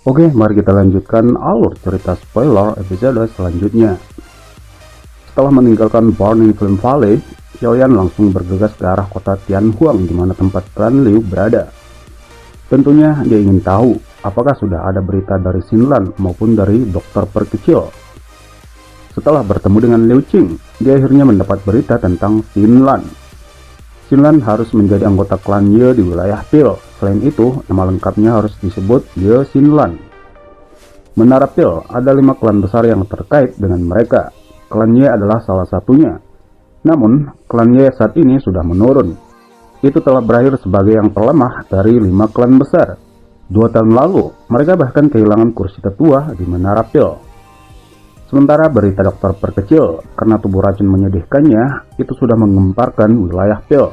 Oke, mari kita lanjutkan alur cerita spoiler episode selanjutnya. Setelah meninggalkan Burning Flame Valley, Xiaoyan langsung bergegas ke arah kota Tianhuang di mana tempat klan Liu berada. Tentunya dia ingin tahu apakah sudah ada berita dari Xinlan maupun dari dokter perkecil. Setelah bertemu dengan Liu Qing, dia akhirnya mendapat berita tentang Xinlan. Xinlan harus menjadi anggota klan Ye di wilayah Pil. Selain itu, nama lengkapnya harus disebut Ye Xinlan. Menara Pil ada 5 klan besar yang terkait dengan mereka. Klan Ye adalah salah satunya. Namun, klan Ye saat ini sudah menurun. Itu telah berakhir sebagai yang terlemah dari 5 klan besar. 2 tahun lalu, mereka bahkan kehilangan kursi tetua di Menara Pil. Sementara berita dokter perkecil karena tubuh racun menyedihkannya itu sudah mengemparkan wilayah Pil.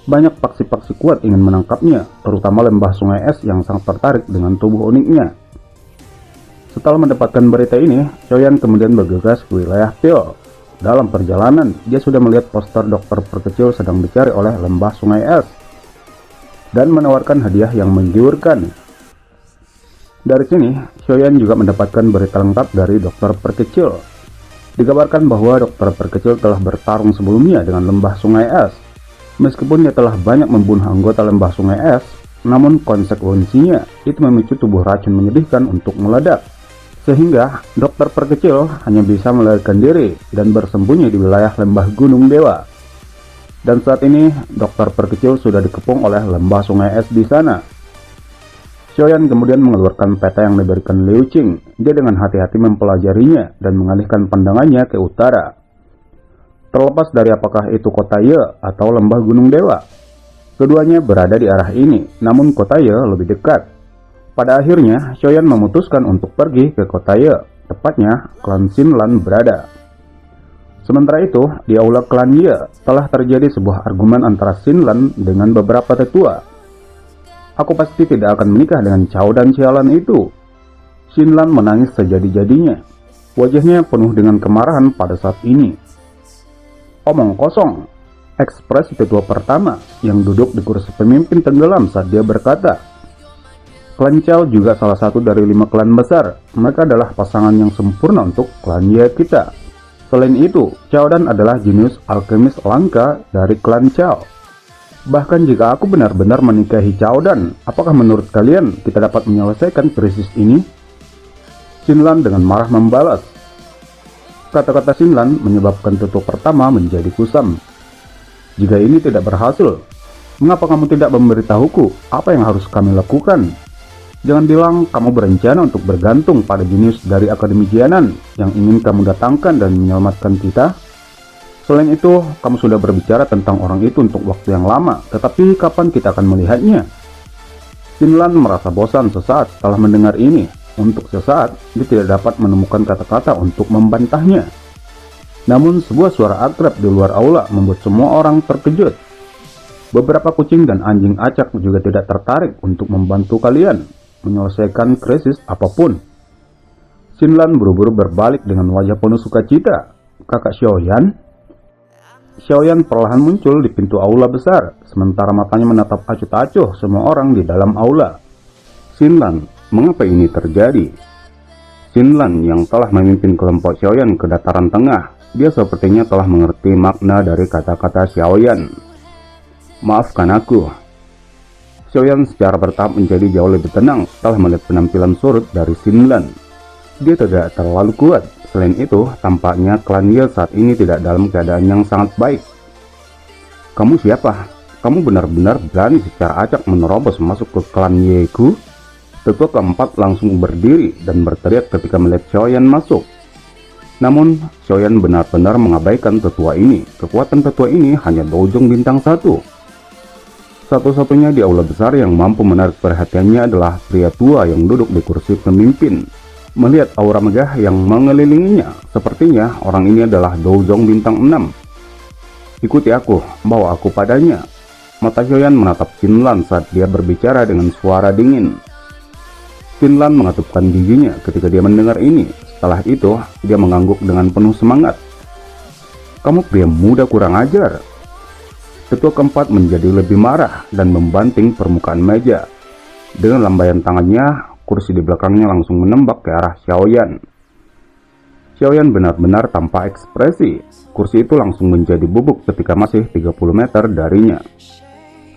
Banyak paksi-paksi kuat ingin menangkapnya, terutama lembah sungai es yang sangat tertarik dengan tubuh uniknya. Setelah mendapatkan berita ini, Xiaoyan kemudian bergegas ke wilayah Pil. Dalam perjalanan, dia sudah melihat poster dokter perkecil sedang dicari oleh lembah sungai es dan menawarkan hadiah yang menggiurkan. Dari sini, Xiaoyan juga mendapatkan berita lengkap dari dokter perkecil. Dikabarkan bahwa dokter perkecil telah bertarung sebelumnya dengan lembah sungai es. Meskipun dia telah banyak membunuh anggota lembah sungai es, namun konsekuensinya itu memicu tubuh racun menyedihkan untuk meledak. Sehingga dokter perkecil hanya bisa melarikan diri dan bersembunyi di wilayah lembah Gunung Dewa. Dan saat ini, dokter perkecil sudah dikepung oleh lembah sungai es di sana. Xiaoyan kemudian mengeluarkan peta yang diberikan Liu Qing. Dia dengan hati-hati mempelajarinya dan mengalihkan pandangannya ke utara. Terlepas dari apakah itu kota Ye atau lembah Gunung Dewa, keduanya berada di arah ini, namun kota Ye lebih dekat. Pada akhirnya, Xiaoyan memutuskan untuk pergi ke kota Ye, tepatnya klan Xinlan berada. Sementara itu, di aula klan Ye telah terjadi sebuah argumen antara Xinlan dengan beberapa tetua. Aku pasti tidak akan menikah dengan Cao dan Xiaolan itu. Xinlan menangis sejadi-jadinya. Wajahnya penuh dengan kemarahan pada saat ini. Omong kosong, ekspresi tetua pertama yang duduk di kursi pemimpin tenggelam saat dia berkata, klan Cao juga salah satu dari 5 klan besar. Mereka adalah pasangan yang sempurna untuk klan Ye kita. Selain itu, Cao Dan adalah jenius alkemis langka dari klan Cao. Bahkan jika aku benar-benar menikahi Cao Dan, apakah menurut kalian kita dapat menyelesaikan krisis ini? Xinlan dengan marah membalas. Kata-kata Xinlan menyebabkan tetua pertama menjadi kusam. Jika ini tidak berhasil, mengapa kamu tidak memberitahuku apa yang harus kami lakukan? Jangan bilang kamu berencana untuk bergantung pada jenius dari Akademi Jianan yang ingin kamu datangkan dan menyelamatkan kita. Selain itu, kamu sudah berbicara tentang orang itu untuk waktu yang lama, tetapi kapan kita akan melihatnya? Xinlan merasa bosan sesaat setelah mendengar ini. Untuk sesaat, dia tidak dapat menemukan kata-kata untuk membantahnya. Namun, sebuah suara akrab di luar aula membuat semua orang terkejut. Beberapa kucing dan anjing acak juga tidak tertarik untuk membantu kalian menyelesaikan krisis apapun. Xinlan buru-buru berbalik dengan wajah penuh sukacita. Kakak Xiaoyan? Xiaoyan perlahan muncul di pintu aula besar, sementara matanya menatap acuh-acuh semua orang di dalam aula. Xinlan, mengapa ini terjadi? Xinlan yang telah memimpin kelompok Xiaoyan ke dataran tengah, dia sepertinya telah mengerti makna dari kata-kata Xiaoyan. Maafkan aku. Xiaoyan secara bertahap menjadi jauh lebih tenang setelah melihat penampilan surut dari Xinlan. Dia tidak terlalu kuat. Selain itu, tampaknya klan Ye saat ini tidak dalam keadaan yang sangat baik. Kamu siapa? Kamu benar-benar berani secara acak menerobos masuk ke klan Ye ku? Tetua keempat langsung berdiri dan berteriak ketika melihat Xiaoyan masuk. Namun, Xiaoyan benar-benar mengabaikan tetua ini. Kekuatan tetua ini hanya Dojong bintang 1. Satu-satunya di aula besar yang mampu menarik perhatiannya adalah pria tua yang duduk di kursi pemimpin. Melihat aura megah yang mengelilinginya, sepertinya orang ini adalah Dojong bintang 6. Ikuti aku, bawa aku padanya. Mata Xiaoyan menatap Xinlan saat dia berbicara dengan suara dingin. Xinlan mengatupkan giginya ketika dia mendengar ini. Setelah itu, dia mengangguk dengan penuh semangat. Kamu pria muda kurang ajar. Tetua keempat menjadi lebih marah dan membanting permukaan meja. Dengan lambaian tangannya, kursi di belakangnya langsung menembak ke arah Xiaoyan. Xiaoyan benar-benar tanpa ekspresi. Kursi itu langsung menjadi bubuk ketika masih 30 meter darinya.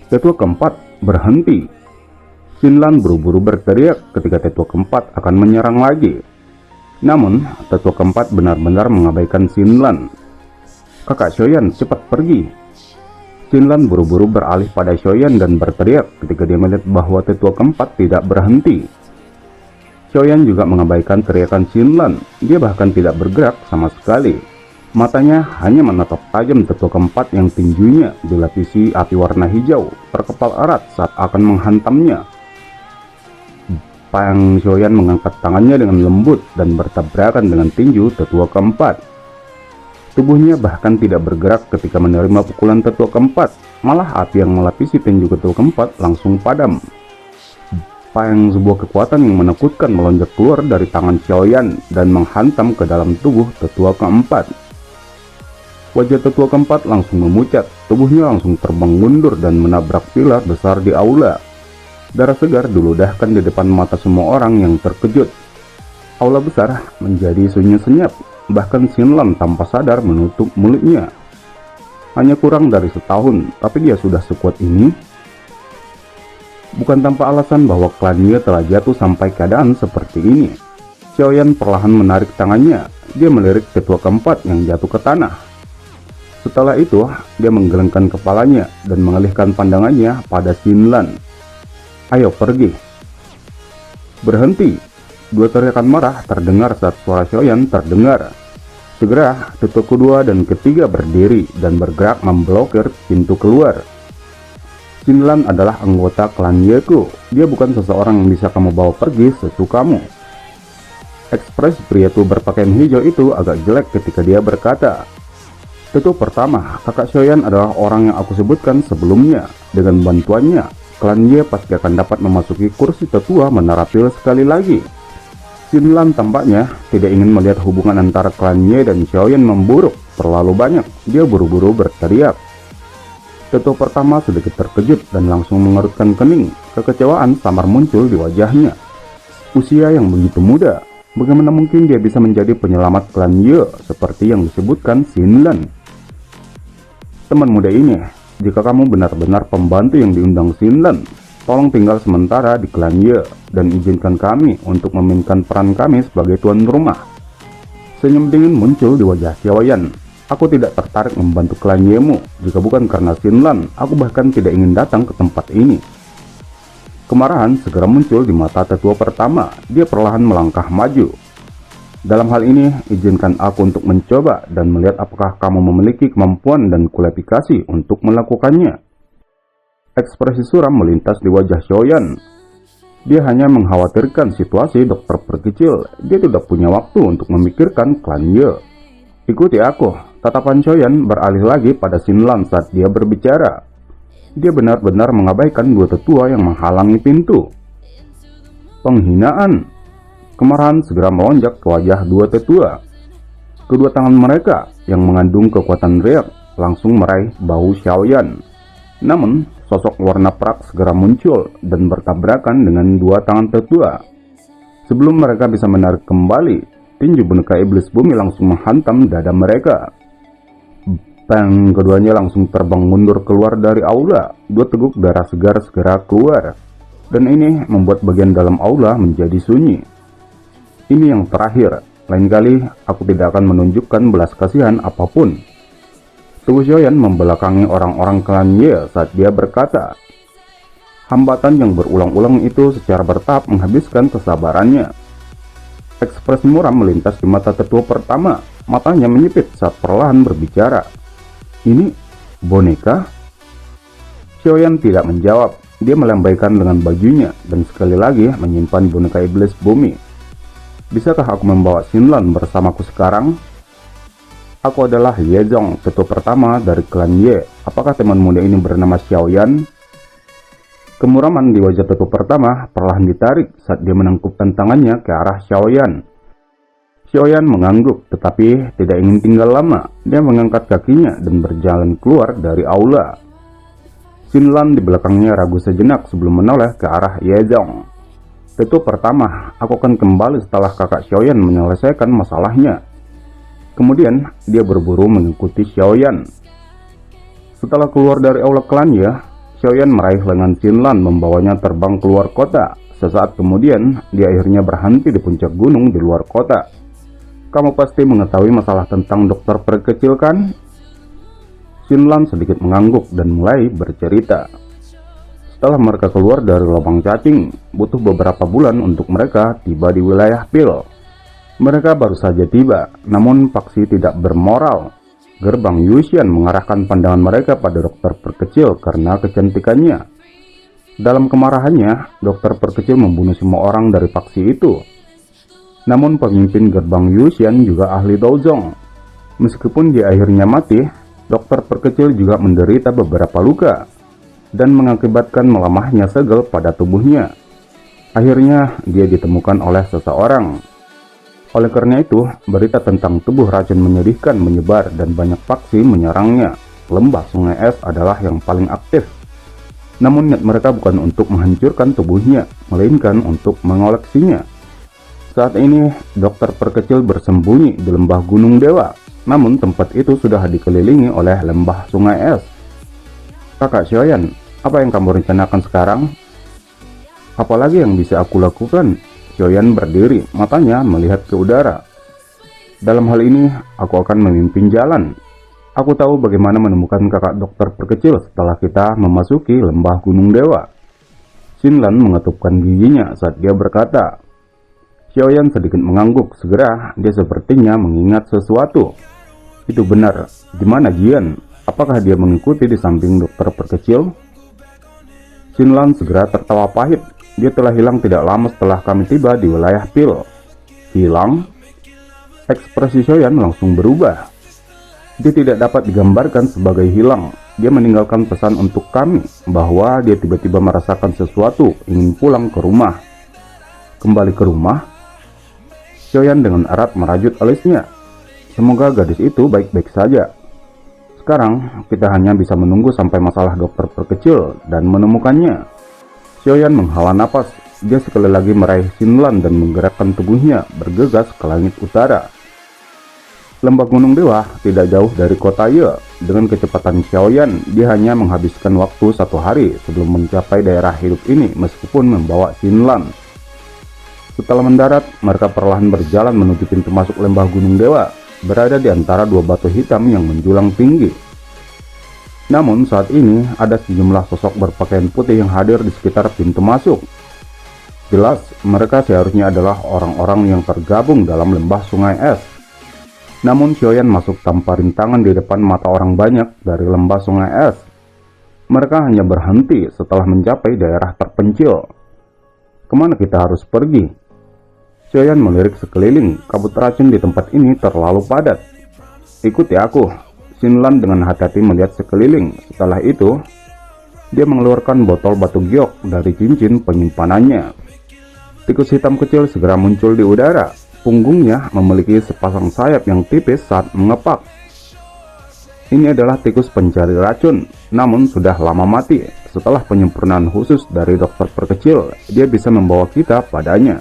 Tetua keempat berhenti. Xinlan buru-buru berteriak ketika tetua keempat akan menyerang lagi. Namun, tetua keempat benar-benar mengabaikan Xinlan. Kakak Xiaoyan cepat pergi. Xinlan buru-buru beralih pada Xiaoyan dan berteriak ketika dia melihat bahwa tetua keempat tidak berhenti. Xiaoyan juga mengabaikan teriakan Xinlan. Dia bahkan tidak bergerak sama sekali. Matanya hanya menatap tajam tetua keempat yang tinjunya dilapisi api warna hijau terkepal erat saat akan menghantamnya. Pang Xiaoyan mengangkat tangannya dengan lembut dan bertabrakan dengan tinju tetua keempat. Tubuhnya bahkan tidak bergerak ketika menerima pukulan tetua keempat. Malah api yang melapisi tinju tetua keempat langsung padam. Pang, sebuah kekuatan yang menakutkan melonjak keluar dari tangan Xiaoyan dan menghantam ke dalam tubuh tetua keempat. Wajah tetua keempat langsung memucat, tubuhnya langsung terbang mundur dan menabrak pilar besar di aula. Darah segar diludahkan di depan mata semua orang yang terkejut. Aula besar menjadi sunyi senyap, bahkan Xinlan tanpa sadar menutup mulutnya. Hanya kurang dari setahun, tapi dia sudah sekuat ini. Bukan tanpa alasan bahwa klan Ye telah jatuh sampai keadaan seperti ini. Xiaoyan perlahan menarik tangannya. Dia melirik tetua keempat yang jatuh ke tanah. Setelah itu, dia menggelengkan kepalanya dan mengalihkan pandangannya pada Xinlan. "Ayo pergi." "Berhenti!" Dua teriakan marah terdengar saat suara Xiaoyan terdengar. Segera, tetua kedua dan ketiga berdiri dan bergerak memblokir pintu keluar. Xinlan adalah anggota klan Yeku. Dia bukan seseorang yang bisa kamu bawa pergi sesukamu. Ekspresi pria tua berpakaian hijau itu agak jelek ketika dia berkata, "Tetua pertama, kakak Xiaoyan adalah orang yang aku sebutkan sebelumnya. Dengan bantuannya, klan Ye pasti akan dapat memasuki kursi tetua menara pil sekali lagi." Xinlan tampaknya tidak ingin melihat hubungan antara klan Ye dan Xiaoyan memburuk terlalu banyak. Dia buru-buru berteriak. Tetua pertama sedikit terkejut dan langsung mengerutkan kening. Kekecewaan samar muncul di wajahnya. Usia yang begitu muda, bagaimana mungkin dia bisa menjadi penyelamat klan Ye seperti yang disebutkan Xinlan? "Teman muda ini, jika kamu benar-benar pembantu yang diundang Xinlan, tolong tinggal sementara di klan Ye dan izinkan kami untuk memainkan peran kami sebagai tuan rumah." Senyum dingin muncul di wajah Xiaoyan. "Aku tidak tertarik membantu klan Ye-mu. Jika bukan karena Xinlan, aku bahkan tidak ingin datang ke tempat ini." Kemarahan segera muncul di mata tetua pertama. Dia perlahan melangkah maju. "Dalam hal ini, izinkan aku untuk mencoba dan melihat apakah kamu memiliki kemampuan dan kualifikasi untuk melakukannya." Ekspresi suram melintas di wajah Xiaoyan. Dia hanya mengkhawatirkan situasi dokter perkecil. Dia tidak punya waktu untuk memikirkan klan Ye. "Ikuti aku." Tatapan Xiaoyan beralih lagi pada Xinlan saat dia berbicara. Dia benar-benar mengabaikan dua tetua yang menghalangi pintu. Penghinaan. Kemarahan segera melonjak ke wajah dua tetua. Kedua tangan mereka yang mengandung kekuatan riak langsung meraih bahu Xiaoyan. Namun, sosok warna perak segera muncul dan bertabrakan dengan dua tangan tetua. Sebelum mereka bisa menarik kembali, tinju boneka iblis bumi langsung menghantam dada mereka. Bang, keduanya langsung terbang mundur keluar dari aula. Dua teguk darah segar segera keluar. Dan ini membuat bagian dalam aula menjadi sunyi. Ini yang terakhir. Lain kali, aku tidak akan menunjukkan belas kasihan apapun. Tubuh Xiaoyan membelakangi orang-orang klan Ye saat dia berkata. Hambatan yang berulang-ulang itu secara bertahap menghabiskan kesabarannya. Ekspresi muram melintas di mata tetua pertama. Matanya menyipit saat perlahan berbicara. "Ini boneka?" Xiaoyan tidak menjawab. Dia melambaikan lengan bajunya dan sekali lagi menyimpan boneka iblis bumi. "Bisakah aku membawa Xinlan bersamaku sekarang?" "Aku adalah Ye Zong, tetua pertama dari klan Ye. Apakah teman muda ini bernama Xiaoyan?" Kemuraman di wajah tetua pertama perlahan ditarik saat dia menangkupkan tangannya ke arah Xiaoyan. Xiaoyan mengangguk, tetapi tidak ingin tinggal lama. Dia mengangkat kakinya dan berjalan keluar dari aula. Xinlan di belakangnya ragu sejenak sebelum menoleh ke arah Ye Zong. Tentu pertama, aku akan kembali setelah kakak Xiaoyan menyelesaikan masalahnya. Kemudian, dia berburu mengikuti Xiaoyan. Setelah keluar dari aula klannya, Xiaoyan meraih lengan Xinlan membawanya terbang keluar kota. Sesaat kemudian, dia akhirnya berhenti di puncak gunung di luar kota. Kamu pasti mengetahui masalah tentang dokter perkecil kan? Xinlan sedikit mengangguk dan mulai bercerita. Setelah mereka keluar dari lubang cacing, butuh beberapa bulan untuk mereka tiba di wilayah Pil. Mereka baru saja tiba, namun Paxi tidak bermoral. Gerbang Yuxian mengarahkan pandangan mereka pada dokter perkecil karena kecantikannya. Dalam kemarahannya, dokter perkecil membunuh semua orang dari Paxi itu. Namun pemimpin gerbang Yuxian juga ahli Douzong. Meskipun dia akhirnya mati, dokter perkecil juga menderita beberapa luka dan mengakibatkan melemahnya segel pada tubuhnya. Akhirnya dia ditemukan oleh seseorang. Oleh karena itu, berita tentang tubuh racun menyedihkan menyebar dan banyak faksi menyerangnya. Lembah Sungai Es adalah yang paling aktif. Namun niat mereka bukan untuk menghancurkan tubuhnya, melainkan untuk mengoleksinya. Saat ini, dokter perkecil bersembunyi di lembah Gunung Dewa. Namun tempat itu sudah dikelilingi oleh lembah Sungai Es. Kakak Xiaoyan, apa yang kamu rencanakan sekarang? Apalagi yang bisa aku lakukan? Xiaoyan berdiri, matanya melihat ke udara. Dalam hal ini, aku akan memimpin jalan. Aku tahu bagaimana menemukan kakak dokter perkecil setelah kita memasuki lembah Gunung Dewa. Xinlan mengetupkan giginya saat dia berkata. Xiaoyan sedikit mengangguk, segera dia sepertinya mengingat sesuatu. Itu benar, di mana Jian? Apakah dia mengikuti di samping dokter perkecil? Xinlan segera tertawa pahit. Dia telah hilang tidak lama setelah kami tiba di wilayah Pil. Hilang? Ekspresi Xiaoyan langsung berubah. Dia tidak dapat digambarkan sebagai hilang. Dia meninggalkan pesan untuk kami bahwa dia tiba-tiba merasakan sesuatu, ingin pulang ke rumah. Kembali ke rumah? Xiaoyan dengan erat merajut alisnya. Semoga gadis itu baik-baik saja. Sekarang, kita hanya bisa menunggu sampai masalah dokter perkecil dan menemukannya. Xiaoyan menghela napas. Dia sekali lagi meraih Xinlan dan menggerakkan tubuhnya bergegas ke langit utara. Lembah Gunung Dewa tidak jauh dari kota Ye. Dengan kecepatan Xiaoyan, dia hanya menghabiskan waktu 1 hari sebelum mencapai daerah hidup ini meskipun membawa Xinlan. Setelah mendarat, mereka perlahan berjalan menuju pintu masuk lembah Gunung Dewa, berada di antara 2 batu hitam yang menjulang tinggi. Namun saat ini ada sejumlah sosok berpakaian putih yang hadir di sekitar pintu masuk. Jelas, mereka seharusnya adalah orang-orang yang tergabung dalam lembah Sungai Es. Namun Xiaoyan masuk tanpa rintangan di depan mata orang banyak dari lembah Sungai Es. Mereka hanya berhenti setelah mencapai daerah terpencil. Kemana kita harus pergi? Xiaoyan melirik sekeliling. Kabut racun di tempat ini terlalu padat. Ikuti aku. Xinlan dengan hati-hati melihat sekeliling. Setelah itu, dia mengeluarkan botol batu giok dari cincin penyimpanannya. Tikus hitam kecil segera muncul di udara. Punggungnya memiliki sepasang sayap yang tipis saat mengepak. Ini adalah tikus pencari racun, namun sudah lama mati. Setelah penyempurnaan khusus dari dokter perkecil, dia bisa membawa kita padanya.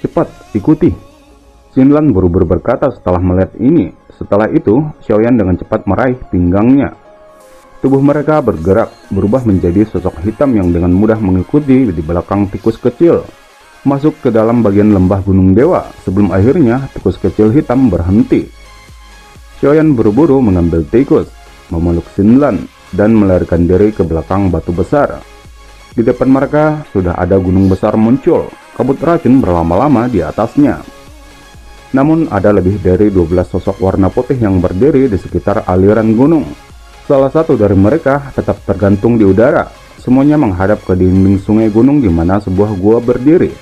Cepat, ikuti. Xinlan buru-buru berkata setelah melihat ini. Setelah itu, Xiaoyan dengan cepat meraih pinggangnya. Tubuh mereka bergerak, berubah menjadi sosok hitam yang dengan mudah mengikuti di belakang tikus kecil. Masuk ke dalam bagian lembah Gunung Dewa, sebelum akhirnya tikus kecil hitam berhenti. Xiaoyan buru-buru mengambil tikus, memeluk Xinlan, dan melarikan diri ke belakang batu besar. Di depan mereka, sudah ada gunung besar muncul, kabut racun berlama-lama di atasnya. Namun ada lebih dari 12 sosok warna putih yang berdiri di sekitar aliran gunung. Salah satu dari mereka tetap tergantung di udara. Semuanya menghadap ke dinding sungai gunung di mana sebuah gua berdiri.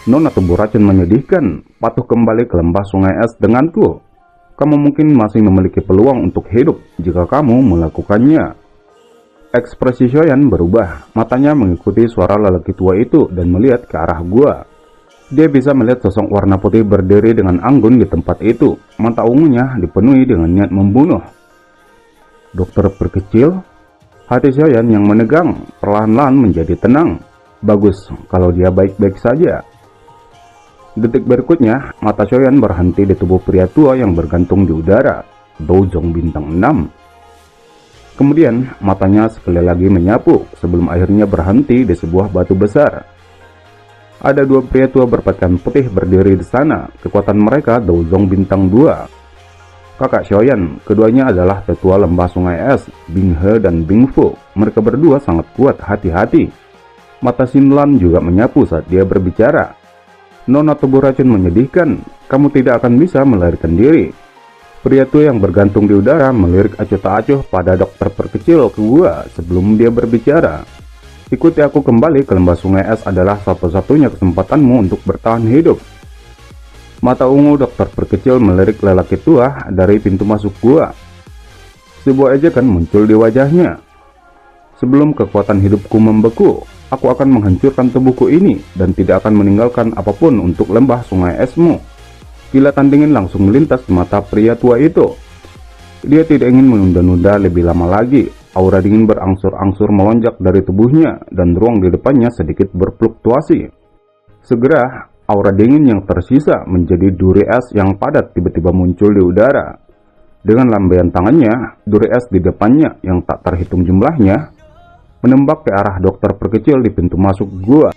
Nona tubuh racun menyedihkan, patuh kembali ke lembah Sungai Es denganku. Kamu mungkin masih memiliki peluang untuk hidup jika kamu melakukannya. Ekspresi Xiaoyan berubah, matanya mengikuti suara lelaki tua itu dan melihat ke arah gua. Dia bisa melihat sosok warna putih berdiri dengan anggun di tempat itu. Mata ungunya dipenuhi dengan niat membunuh. Dokter perkecil? Hati Xiaoyan yang menegang perlahan-lahan menjadi tenang. Bagus kalau dia baik-baik saja. Detik berikutnya, mata Xiaoyan berhenti di tubuh pria tua yang bergantung di udara, Dozong bintang 6. Kemudian, matanya sekali lagi menyapu sebelum akhirnya berhenti di sebuah batu besar. Ada dua pria tua berpakaian putih berdiri di sana. Kekuatan mereka Dozong bintang 2. Kakak Xiaoyan, keduanya adalah tetua lembah sungai es, Bing He dan Bing Fu. Mereka berdua sangat kuat, hati-hati. Mata Xinlan juga menyapu saat dia berbicara. Nona tubuh racun menyedihkan, kamu tidak akan bisa melarikan diri. Pria tua yang bergantung di udara melirik acuh tak acuh pada dokter perkecil ke gua sebelum dia berbicara. Ikuti aku kembali ke lembah sungai es adalah satu-satunya kesempatanmu untuk bertahan hidup. Mata ungu dokter perkecil melirik lelaki tua dari pintu masuk gua. Sebuah ejekan muncul di wajahnya. Sebelum kekuatan hidupku membeku, aku akan menghancurkan tubuhku ini dan tidak akan meninggalkan apapun untuk lembah sungai esmu. Kilatan dingin langsung melintas di mata pria tua itu. Dia tidak ingin menunda-nunda lebih lama lagi. Aura dingin berangsur-angsur melonjak dari tubuhnya dan ruang di depannya sedikit berfluktuasi. Segera, aura dingin yang tersisa menjadi duri es yang padat tiba-tiba muncul di udara. Dengan lambaian tangannya, duri es di depannya yang tak terhitung jumlahnya menembak ke arah dokter perkecil di pintu masuk gua.